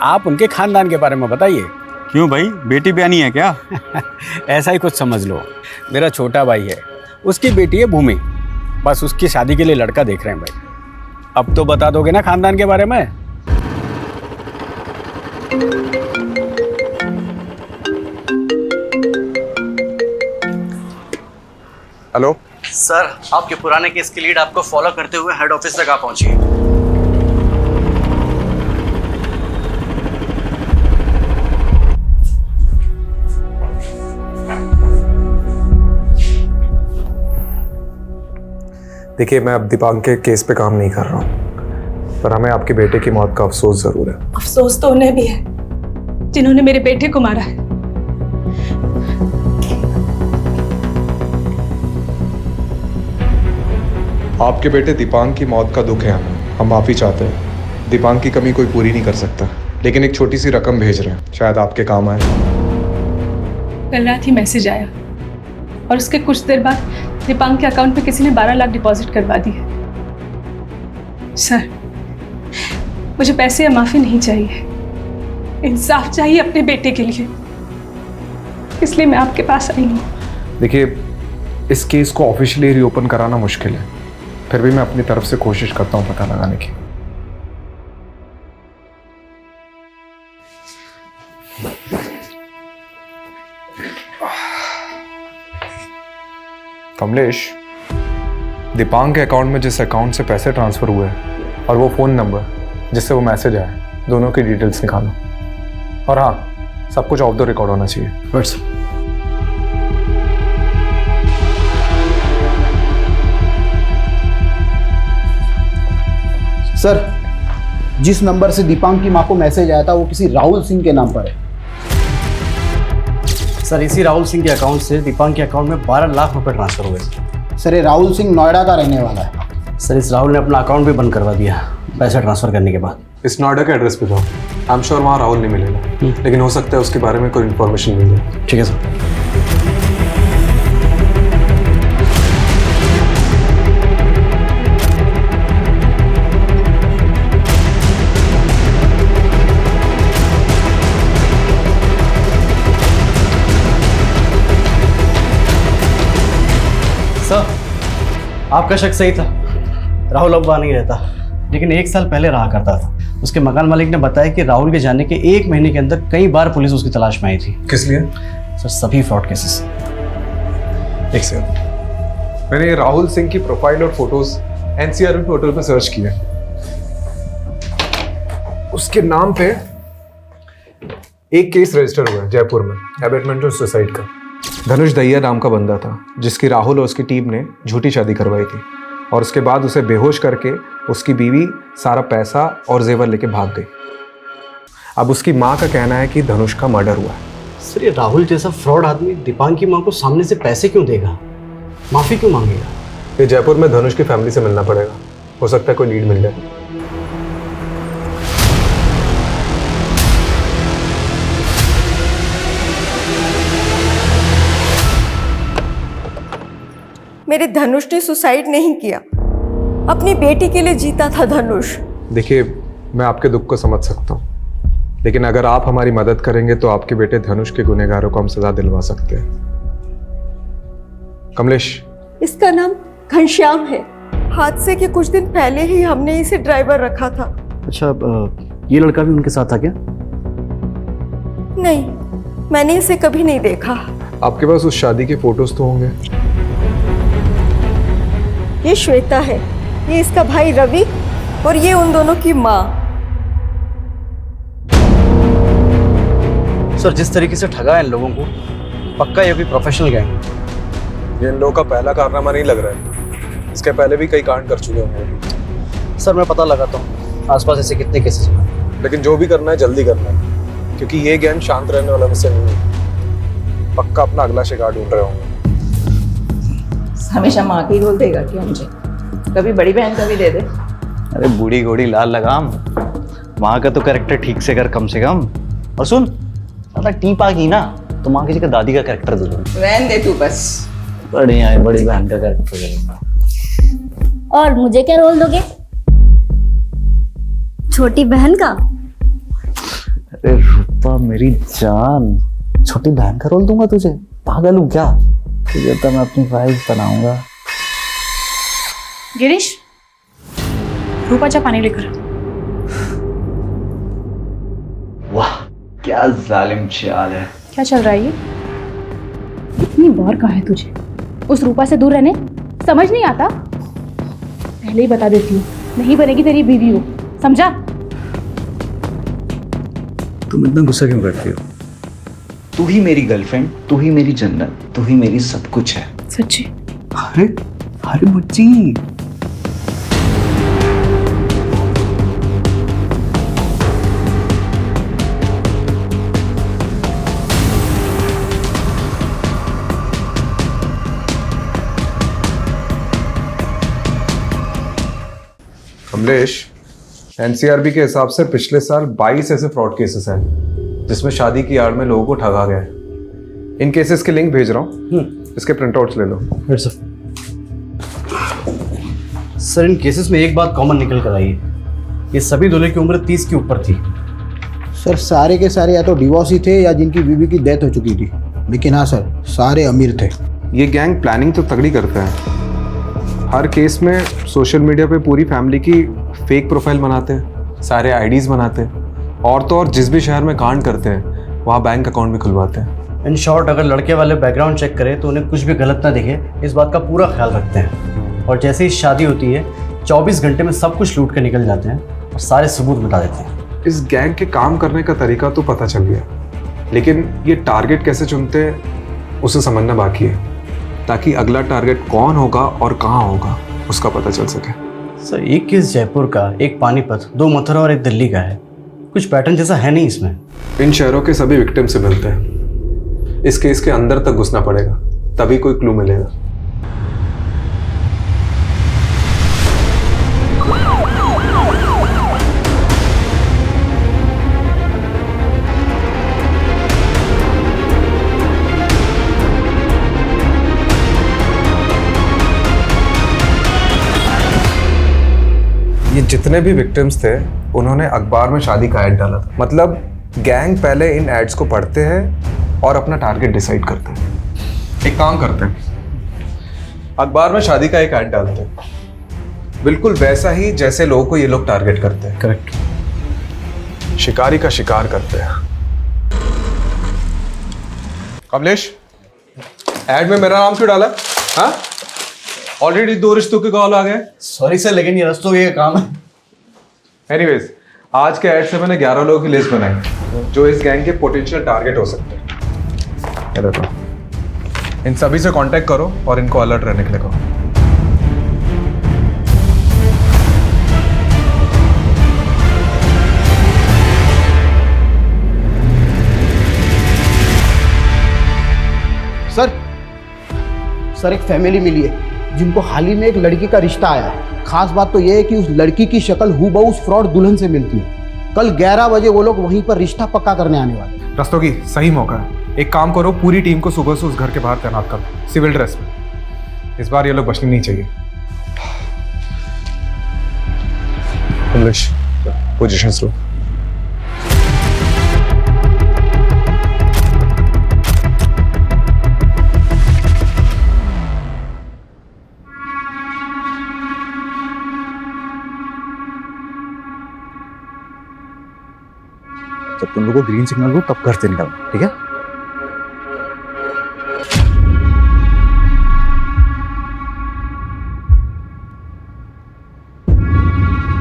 आप उनके खानदान के बारे में बताइए। क्यों भाई, बेटी बयानी है क्या? ऐसा ही कुछ समझ लो। मेरा छोटा भाई है, उसकी बेटी है भूमि, बस उसकी शादी के लिए लड़का देख रहे हैं भाई। अब तो बता दोगे ना खानदान के बारे में? हेलो सर, आपके पुराने केस की लीड आपको फॉलो करते हुए हेड ऑफिस तक आ पहुंची है। देखिए, मैं अब दीपांक के केस पे काम नहीं कर रहा हूँ, पर हमें आपके बेटे की मौत का अफसोस जरूर है। अफसोस तो उन्हें भी है जिन्होंने मेरे बेटे को मारा है। आपके बेटे दीपांक की मौत का दुख है हमें, हम माफी चाहते हैं। दीपांक की कमी कोई पूरी नहीं कर सकता, लेकिन एक छोटी सी रकम भेज रहे हैं, शायद आपके काम आए। कल रात ही मैसेज आया और उसके कुछ देर बाद दीपांक के अकाउंट में किसी ने 12 लाख डिपॉजिट करवा दिए। सर, मुझे पैसे या माफी नहीं चाहिए, इंसाफ चाहिए अपने बेटे के लिए, इसलिए मैं आपके पास आई हूँ। देखिए, इस केस को ऑफिशियली रीओपन कराना मुश्किल है, फिर भी मैं अपनी तरफ से कोशिश करता हूँ पता लगाने की। कमलेश, दीपांक के अकाउंट में जिस अकाउंट से पैसे ट्रांसफर हुए और वो फ़ोन नंबर जिससे वो मैसेज आया, दोनों की डिटेल्स निकालो। और हाँ, सब कुछ ऑफ द रिकॉर्ड होना चाहिए। बस सर, जिस नंबर से दीपांक की मां को मैसेज आया था वो किसी राहुल सिंह के नाम पर है। सर, इसी राहुल सिंह के अकाउंट से दीपांक के अकाउंट में 12 लाख रुपए ट्रांसफर हुए। सर, ये राहुल सिंह नोएडा का रहने वाला है। सर, इस राहुल ने अपना अकाउंट भी बंद करवा दिया पैसे ट्रांसफर करने के बाद। इस नोएडा के एड्रेस पे जाओ, आई एम श्योर वहाँ राहुल नहीं मिलेगा, लेकिन हो सकता है उसके बारे में कोई इन्फॉर्मेशन मिल जाए। ठीक है सर। सर, आपका शक सही था, राहुल अब वहाँ नहीं रहता, लेकिन 1 साल पहले रहा करता था। उसके मकान मालिक ने बताया कि राहुल के जाने के 1 महीने के अंदर कई बार पुलिस उसकी तलाश में आई थी। किस लिए? सर, सभी फ्रॉड केसेस। एक सेकंड, मैंने राहुल सिंह की प्रोफाइल और फोटोज एनसीआरबी पोर्टल पर सर्च किया। उसके नाम पे एक केस रजिस्टर हुआ है जयपुर में, एबेटमेंट और सुसाइड का। धनुष दहिया नाम का बंदा था जिसकी राहुल और उसकी टीम ने झूठी शादी करवाई थी, और उसके बाद उसे बेहोश करके उसकी बीवी सारा पैसा और जेवर लेके भाग गई। अब उसकी माँ का कहना है कि धनुष का मर्डर हुआ है। सर, ये राहुल जैसा फ्रॉड आदमी दीपांक की माँ को सामने से पैसे क्यों देगा, माफी क्यों मांगेगा? ये जयपुर में धनुष की फैमिली से मिलना पड़ेगा, हो सकता है कोई लीड मिल जाए। मेरे धनुष ने सुसाइड नहीं किया, अपनी बेटी के लिए जीता था धनुष। देखिए, मैं आपके दुख को समझ सकता हूँ, लेकिन अगर आप हमारी मदद करेंगे तो आपके बेटे धनुष के गुनहगारों को हम सजा दिलवा सकते हैं। कमलेश, इसका नाम घनश्याम है। हादसे के कुछ दिन पहले ही हमने इसे ड्राइवर रखा था। अच्छा, ये लड़का भी उनके साथ था क्या? नहीं, मैंने इसे कभी नहीं देखा। आपके पास उस शादी के फोटोज तो होंगे? ये श्वेता है, ये इसका भाई रवि, और ये उन दोनों की माँ। सर, जिस तरीके से ठगा है इन लोगों को, पक्का ये कोई प्रोफेशनल गैंग। ये इन लोगों का पहला कारनामा नहीं लग रहा है, इसके पहले भी कई कांड कर चुके होंगे। सर, मैं पता लगाता हूँ आसपास ऐसे कितने केसेस हैं, लेकिन जो भी करना है जल्दी करना है, क्योंकि ये गैंग शांत रहने वाला मुझसे नहीं है। पक्का अपना अगला शिकार ढूंढ रहे होंगे। हमेशा माँ की रोल देगा क्या मुझे? कभी बड़ी बहन का भी दे दे। अरे बूढ़ी घोड़ी लाल लगाम, माँ का तो कैरेक्टर ठीक से कर कम से कम। और सुन, टीप आ गई ना तो माँ की जगह दादी का कैरेक्टर दे दूंगी। रहने दे तू बस। बढ़िया है, बड़ी बहन का कैरेक्टर करूंगा। और मुझे क्या रोल दोगे? छोटी बहन का? अरे रूपा मेरी जान, छोटी बहन का रोल दूंगा तुझे? पागल हूँ क्या? तुझे तो मैं अपनी वाइफ बनाऊंगा। गिरीश, रूपा जा पानी लेकर। वाह क्या जालिम चाल है। क्या चल रहा है ये? इतनी बार कहा है तुझे उस रूपा से दूर रहने, समझ नहीं आता? पहले ही बता देती हूँ, नहीं बनेगी तेरी बीवी हो, समझा? तुम इतना गुस्सा क्यों करती हो? तू ही मेरी गर्लफ्रेंड, तू ही मेरी जन्नत, तू ही मेरी सब कुछ है। सच्ची? अरे अरे मुच्ची, कमलेश, एनसीआरबी के हिसाब से पिछले साल 22 ऐसे फ्रॉड केसेस हैं जिसमें शादी की आड़ में लोगों को ठगा गया है। इन केसेस के लिंक भेज रहा हूँ, इसके प्रिंटआउट्स ले लो। सर इन केसेस में एक बात कॉमन निकल कर आई है, ये सभी दूल्हे की उम्र 30 के ऊपर थी। सर सारे के सारे या तो डिवोर्स ही थे या जिनकी बीवी की डेथ हो चुकी थी, लेकिन हाँ सर सारे अमीर थे। ये गैंग प्लानिंग तो तगड़ी करता है। हर केस में सोशल मीडिया पे पूरी फैमिली की फेक प्रोफाइल बनाते हैं, सारे आईडीज बनाते हैं, और तो और जिस भी शहर में कांड करते हैं वहाँ बैंक अकाउंट भी खुलवाते हैं। इन शॉर्ट अगर लड़के वाले बैकग्राउंड चेक करें तो उन्हें कुछ भी गलत ना दिखे, इस बात का पूरा ख्याल रखते हैं। और जैसे ही शादी होती है 24 घंटे में सब कुछ लूट कर निकल जाते हैं और सारे सबूत बता देते हैं। इस गैंग के काम करने का तरीका तो पता चल गया, लेकिन ये टारगेट कैसे चुनते हैं उसे समझना बाकी है, ताकि अगला टारगेट कौन होगा और कहाँ होगा उसका पता चल सके। सर एक केस जयपुर का, एक पानीपत, 2 मथुरा और एक दिल्ली का है। कुछ पैटर्न जैसा है नहीं इसमें। इन शहरों के सभी विक्टिम से मिलते हैं। इस केस के अंदर तक घुसना पड़ेगा, तभी कोई क्लू मिलेगा। ये जितने भी विक्टिम्स थे उन्होंने अखबार में शादी का ऐड डाला था। मतलब गैंग पहले इन एड्स को पढ़ते हैं और अपना टारगेट डिसाइड करते हैं। एक काम करते हैं, अखबार में शादी का एक ऐड डालते हैं, बिल्कुल वैसा ही जैसे लोगों को ये लोग टारगेट करते हैं। करेक्ट। शिकारी का शिकार करते हैं। कमलेश, ऐड में मेरा नाम क्यों डाला? हाँ, ऑलरेडी 2 रिश्तों के कॉल आ गए। सॉरी सर, लेकिन ये रिश्तों का काम है। एनीवेज, आज के ऐड से मैंने 11 लोगों की लिस्ट बनाई जो इस गैंग के पोटेंशियल टारगेट हो सकते हैं। ये देखो, इन सभी से कांटेक्ट करो और इनको अलर्ट रहने के लिए कहो। सर एक फैमिली मिली है जिनको हाल ही में एक लड़की का रिश्ता आया है। खास बात तो यह है कि उस लड़की की शक्ल हूबहू उस फ्रॉड दुल्हन से मिलती है। कल 11 बजे वो लोग वहीं पर रिश्ता पक्का करने आने वाले हैं। रस्तोगी, सही मौका है। एक काम करो, पूरी टीम को सुबह से उस घर के बाहर तैनात कर दो, सिविल ड्रेस में। इस बार ये लोग बचने नहीं चाहिए। पोजीशंस लो। जब तुम लोगों को ग्रीन सिग्नल हो तब घर से निकलना, ठीक है?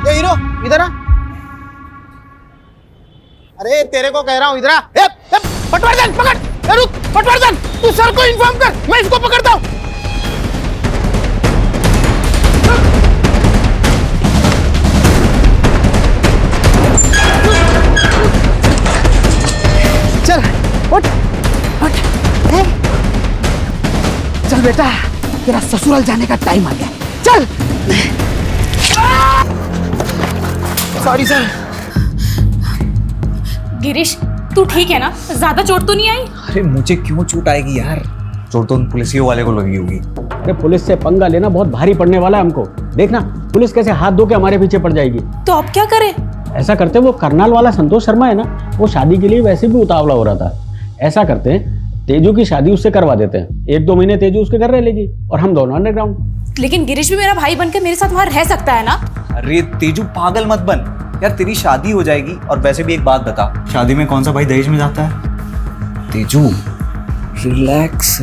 ये हीरो इधर आ। अरे तेरे को कह रहा हूँ इधर आ। पटवर्धन पकड़, रुक पटवर्धन, तू सर को इन्फॉर्म कर, मैं इसको पकड़ता हूँ। चल उठ उठ। चल बेटा, तेरा ससुराल जाने का टाइम आ गया, चल। Sorry sir. गिरीश, तू ठीक है ना? ज्यादा चोट तो नहीं आई? अरे मुझे क्यों चोट आएगी यार, चोट तो उन पुलिसियों वाले को लगी होगी। अरे पुलिस से पंगा लेना बहुत भारी पड़ने वाला है हमको। देखना पुलिस कैसे हाथ धो के हमारे पीछे पड़ जाएगी। तो अब क्या करें? ऐसा करते, वो करनाल वाला संतोष शर्मा है ना, वो शादी के लिए वैसे भी उतावला हो रहा था। ऐसा करते हैं, तेजू की शादी उससे करवा देते हैं। 1-2 महीने तेजू उसके घर रह लेगी और हम दोनों अंडरग्राउंड। लेकिन गिरीश भी मेरा भाई बनकर मेरे साथ वहां रह सकता है ना? अरे तेजू पागल मत बन यार, तेरी शादी हो जाएगी। और वैसे भी एक बात बता, शादी में कौन सा भाई दहेज में जाता है? तेजू रिलैक्स,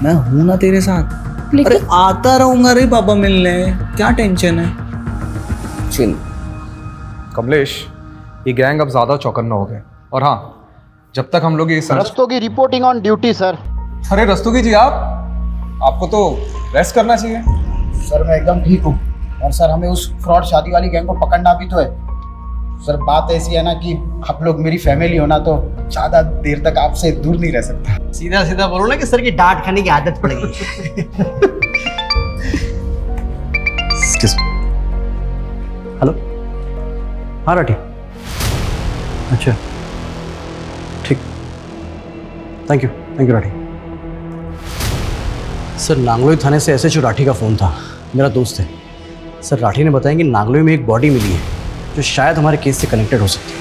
मैं हूं ना तेरे साथ। अरे आता रहूंगा रे पापा मिलने, क्या टेंशन है। चिल। कमलेश, ये गैंग अब ज्यादा चौकन्ना हो गया। और हाँ, जब तक हम लोग ये Rastogi reporting on duty sir. अरे रस्तोगी जी, आपको तो रेस्ट करना चाहिए। सर मैं एकदम ठीक हूँ। और सर हमें उस फ्रॉड शादी वाली गैंग को पकड़ना भी तो है। सर बात ऐसी है ना कि आप लोग मेरी फैमिली हो ना, तो ज़्यादा देर तक आपसे दूर नहीं रह सकता। सीधा सीधा बोलो ना कि सर की डांट खाने की आदत पड़ गई। हेलो, हाँ राठी, अच्छा ठीक, thank you Rathi. Sir Nangloi थाने से एसएचओ राठी का फ़ोन था, मेरा दोस्त है। सर राठी ने बताया कि नांगलोई में एक बॉडी मिली है जो शायद हमारे केस से कनेक्टेड हो सकती है।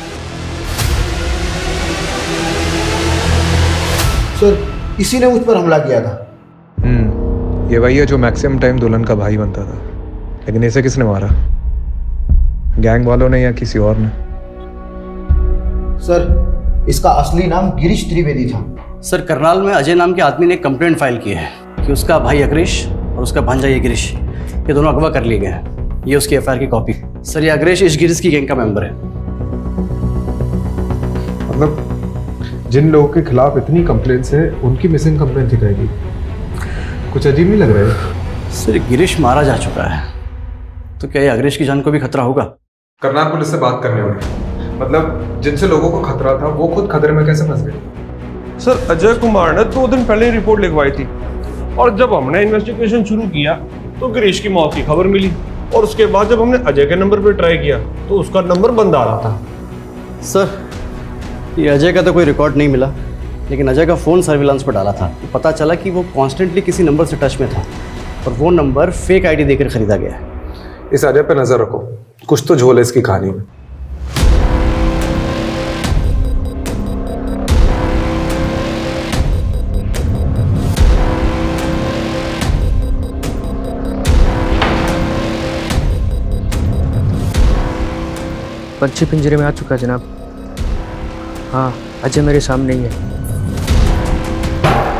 सर इसी ने मुझ पर हमला किया था। ये वही है जो मैक्सिमम टाइम दुल्हन का भाई बनता था। लेकिन इसे किसने मारा? गैंग वालों ने या किसी और ने? सर इसका असली नाम गिरीश त्रिवेदी था। सर करनाल में अजय नाम के आदमी ने कंप्लेंट फाइल की है कि उसका भाई अग्रेश और उसका भांजा ये गिरीश, ये दोनों अगवा कर लिए गए हैं। ये उसकी एफआईआर की कॉपी। सर ये अग्रेश इस गिरीश की गैंग का मेंबर है। मतलब जिन लोगों के खिलाफ इतनी कंप्लेंट्स है, उनकी मिसिंग कंप्लेंट दिखाएगी। कुछ अजीब नहीं लग रहा है? सर गिरीश मारा जा चुका है, तो क्या ये अग्रेश की जान को भी खतरा होगा? करनाल पुलिस से बात करनी होगी। मतलब जिनसे लोगों को खतरा था, वो खुद खतरे में कैसे फंस गए? सर अजय कुमार ने 2 दिन पहले रिपोर्ट लिखवाई थी, और जब हमने इन्वेस्टिगेशन शुरू किया तो गिरीश की मौत की खबर मिली। और उसके बाद जब हमने अजय के नंबर पर ट्राई किया तो उसका नंबर बंद आ रहा था। सर ये अजय का तो कोई रिकॉर्ड नहीं मिला, लेकिन अजय का फ़ोन सर्विलांस पर डाला था। तो पता चला कि वो कॉन्स्टेंटली किसी नंबर से टच में था, और वो नंबर फेक आईडी देकर खरीदा गया है। इस अजय पे नजर रखो, कुछ तो झोल है इसकी कहानी में। पंछी पिंजरे में आ चुका है जनाब। हाँ अजय मेरे सामने ही है।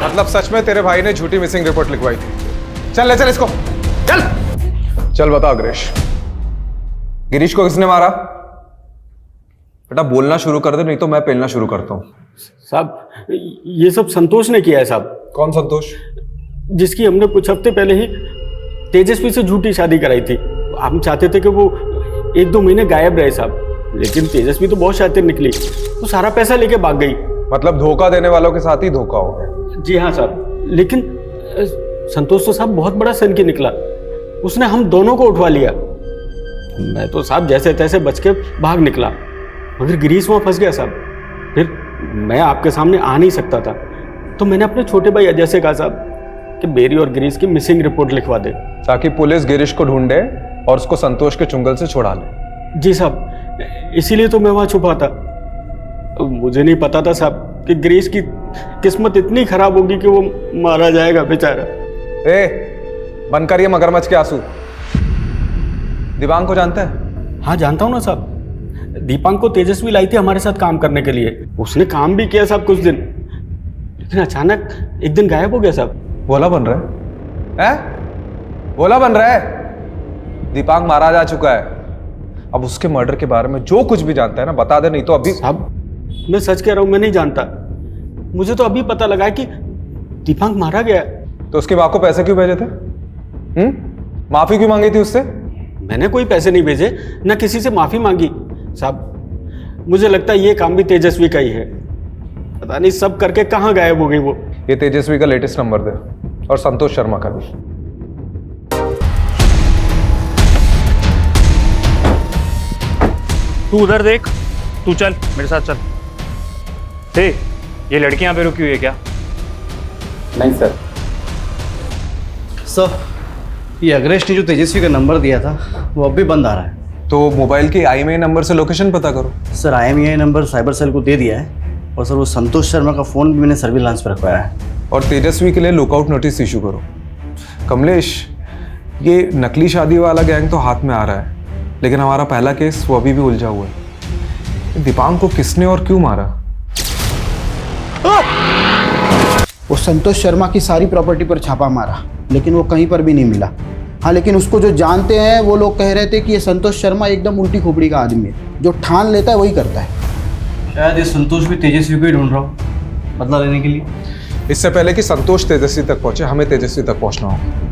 मतलब सच में तेरे भाई ने झूठी मिसिंग रिपोर्ट लिखवाई थी? चल ले चल इसको, चल चल बता अग्रेश, गिरीश को किसने मारा? बेटा बोलना शुरू कर दे, नहीं तो मैं पेलना शुरू करता हूँ। साहब ये सब संतोष ने किया है साहब। कौन संतोष? जिसकी हमने कुछ हफ्ते पहले ही तेजस्वी से झूठी शादी कराई थी। हम चाहते थे कि वो 1-2 महीने गायब रहे साहब, लेकिन तेजस्वी तो बहुत शातिर निकली, वो सारा पैसा लेके भाग गई। मतलब धोखा देने वालों के साथ ही धोखा हो गया? जी हाँ साहब, लेकिन संतोष तो साहब बहुत बड़ा सन की निकला। उसने हम दोनों को उठवा लिया। मैं तो साहब जैसे तैसे बच के भाग निकला, मगर गिरीश वहाँ फंस गया साहब। फिर मैं आपके सामने आ नहीं सकता था, तो मैंने अपने छोटे भाई अजय से कहा साहब कि मेरी और गिरीश की मिसिंग रिपोर्ट लिखवा दे, ताकि पुलिस गिरीश को ढूंढे और उसको संतोष के चुंगल से छुड़ा ले। जी साहब, इसीलिए तो मैं वहाँ छुपा था। मुझे नहीं पता था साहब कि गिरीश की किस्मत इतनी खराब होगी कि वो मारा जाएगा बेचारा। बंद करिए मगरमच्छ के आंसू। दिवांग को जानते हैं? हाँ जानता हूँ ना साहब। दीपांग को तेजस्वी लाई थी हमारे साथ काम करने के लिए। उसने काम भी किया साहब कुछ दिन, लेकिन अचानक एक दिन गायब हो गया साहब। भोला बन रहा है? भोला बन रहा है? दीपांग मारा जा चुका है। अब उसके मर्डर के बारे में जो कुछ भी जानता है ना बता दे, नहीं तो अभी। साहब मैं सच कह रहा हूँ, मैं नहीं जानता। मुझे तो अभी पता लगा कि दीपांग मारा गया। तो उसकी माँ को पैसे क्यों भेजे थे? माफी क्यों मांगी थी उससे? मैंने कोई पैसे नहीं भेजे, ना किसी से माफी मांगी साहब। मुझे लगता है ये काम भी तेजस्वी का ही है। पता नहीं सब करके कहाँ गायब हो गई वो। ये तेजस्वी का लेटेस्ट नंबर दे, और संतोष शर्मा का भी। तू उधर देख, तू चल मेरे साथ चल। ये लड़की यहाँ पे रुकी हुई है क्या? नहीं सर, सर, ये अग्रेश ने जो तेजस्वी का नंबर दिया था वो अब भी बंद आ रहा है। तो मोबाइल के IMEI नंबर से लोकेशन पता करो। Sir, IMEI number cyber cell को दे दिया है और सर वो संतोष शर्मा का फ़ोन भी मैंने सर्विलांस पर रखवाया है। और तेजस्वी के लिए लुकआउट नोटिस इशू करो। कमलेश, ये नकली शादी वाला गैंग तो हाथ में आ रहा है, लेकिन हमारा पहला केस वो अभी भी उलझा हुआ है। दीपांग को किसने और क्यों मारा? वो संतोष शर्मा की सारी प्रॉपर्टी पर छापा मारा, लेकिन वो कहीं पर भी नहीं मिला। हाँ, लेकिन उसको जो जानते हैं वो लोग कह रहे थे कि ये संतोष शर्मा एकदम उल्टी खोपड़ी का आदमी है, जो ठान लेता है वही करता है। शायद ये संतोष भी तेजस्वी को ही ढूंढ रहा हो बदला लेने के लिए। इससे पहले कि संतोष तेजस्वी तक पहुंचे, हमें तेजस्वी तक पहुंचना होगा।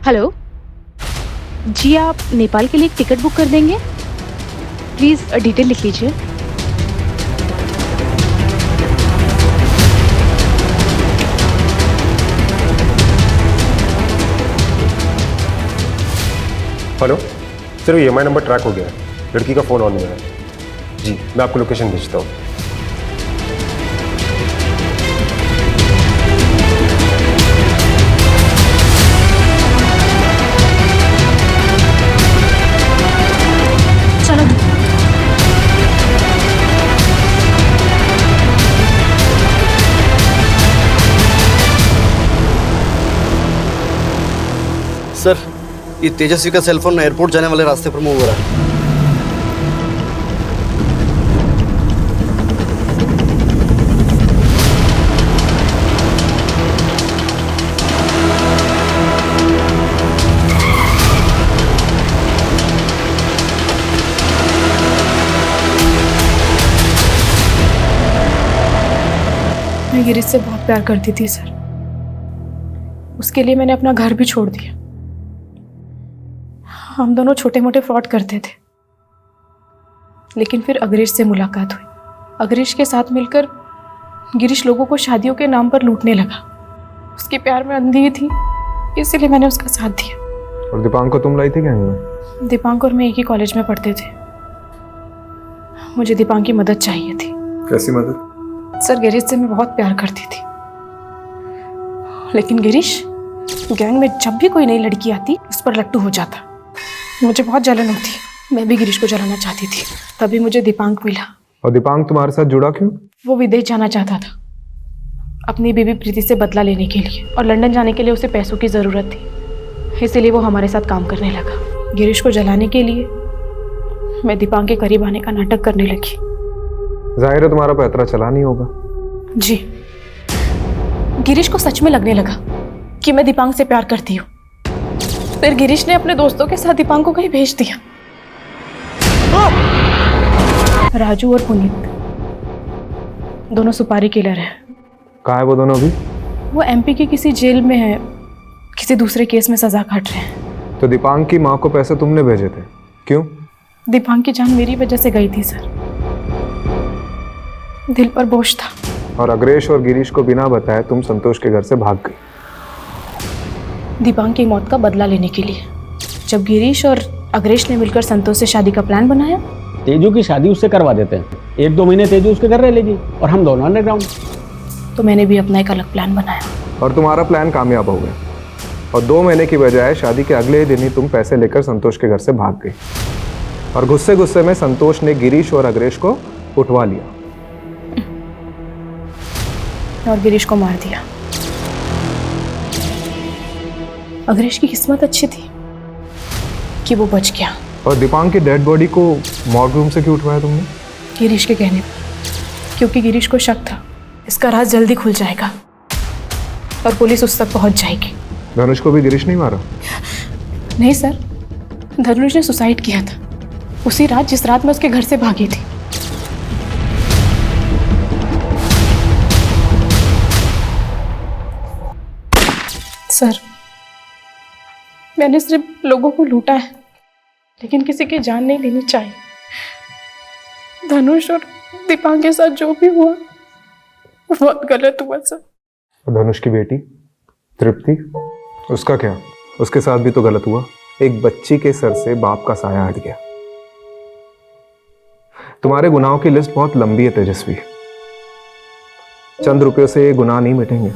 हेलो जी, आप नेपाल के लिए एक टिकट बुक कर देंगे? प्लीज़ डिटेल लिख लीजिए। Hello sir, EMI number track हो गया है, लड़की का फ़ोन ऑन नहीं है। जी, मैं आपको लोकेशन भेजता हूँ। सर, ये तेजस्वी का सेलफोन एयरपोर्ट जाने वाले रास्ते पर मूव हो रहा है। मैं गिरीश से बहुत प्यार करती थी सर। उसके लिए मैंने अपना घर भी छोड़ दिया। हम दोनों छोटे मोटे फ्रॉड करते थे, लेकिन फिर अग्रेश से मुलाकात हुई। अग्रेश के साथ मिलकर गिरीश लोगों को शादियों के नाम पर लूटने लगा। उसके प्यार में अंधी थी, इसीलिए मैंने उसका साथ दिया। और दीपांग को तुम लाई थी गैंग में? दीपांग और मैं एक ही कॉलेज में पढ़ते थे। मुझे दीपांग की मदद चाहिए थी। कैसी मदद? सर, गिरीश से मैं बहुत प्यार करती थी, लेकिन गिरीश गैंग में जब भी कोई नई लड़की आती उस पर लट्टू हो जाता। मुझे बहुत जलन होती, मैं भी गिरीश को जलाना चाहती थी। तभी मुझे दीपांग मिला। और दीपांग तुम्हारे साथ जुड़ा क्यों? वो विदेश जाना चाहता था अपनी बीवी प्रीति से बदला लेने के लिए, और लंदन जाने के लिए उसे पैसों की ज़रूरत थी, इसीलिए वो हमारे साथ काम करने लगा। गिरीश को जलाने के लिए मैं दीपांग के करीब आने का नाटक करने लगी। जाहिर है तुम्हारा पैतरा चला नहीं होगा। जी, गिरीश को सच में लगने लगा कि मैं दीपांग से प्यार करती हूँ। फिर गिरीश ने अपने दोस्तों के साथ दीपांग को कहीं भेज दिया। राजू और पुनीत दोनों सुपारी किलर हैं। कहाँ है वो दोनों अभी? वो MP की किसी जेल में है, किसी दूसरे केस में सजा काट रहे हैं। तो दीपांग की माँ को पैसे तुमने भेजे थे, क्यों? दीपांग की जान मेरी वजह से गई थी सर, दिल पर बोझ था। और अग्रेश और गिरीश को बिना बताए तुम संतोष के घर से भाग गई दीपांग की मौत का बदला लेने के लिए। जब गिरीश और अग्रेश ने मिलकर संतोष से शादी का प्लान बनाया। तेजू की शादी उससे करवा देते हैं, 1-2 महीने तेजू उसके घर रह लेगी और हम दोनों अंडरग्राउंड। तो मैंने भी अपना एक अलग प्लान बनाया और तुम्हारा प्लान कामयाब हो गया। और 2 महीने की बजाय शादी के अगले ही दिन ही तुम पैसे लेकर संतोष के घर से भाग गई। और गुस्से गुस्से में संतोष ने गिरीश और अग्रेश को उठवा लिया और गिरीश को मार दिया। अग्रेश की किस्मत अच्छी थी कि वो बच गया। और दीपांग की डेड बॉडी को मॉर्ग रूम से क्यों उठवाया तुमने? गिरीश के कहने पर, क्योंकि गिरीश को शक था इसका राज जल्दी खुल जाएगा और पुलिस उस तक पहुंच जाएगी। धनुष को भी गिरीश नहीं मारा? नहीं सर, धनुष ने सुसाइड किया था। उसी रात जिस रात मैं उसके घर से भागी थी। सर, मैंने सिर्फ लोगों को लूटा है, लेकिन किसी की जान नहीं लेनी चाहिए। धनुष और दीपांग के साथ जो भी हुआ वो बहुत गलत हुआ सर। धनुष की बेटी तृप्ति, उसका क्या? उसके साथ भी तो गलत हुआ। एक बच्ची के सर से बाप का साया हट गया। तुम्हारे गुनाहों की लिस्ट बहुत लंबी है तेजस्वी। चंद रुपयों से ये गुनाह नहीं मिटेंगे।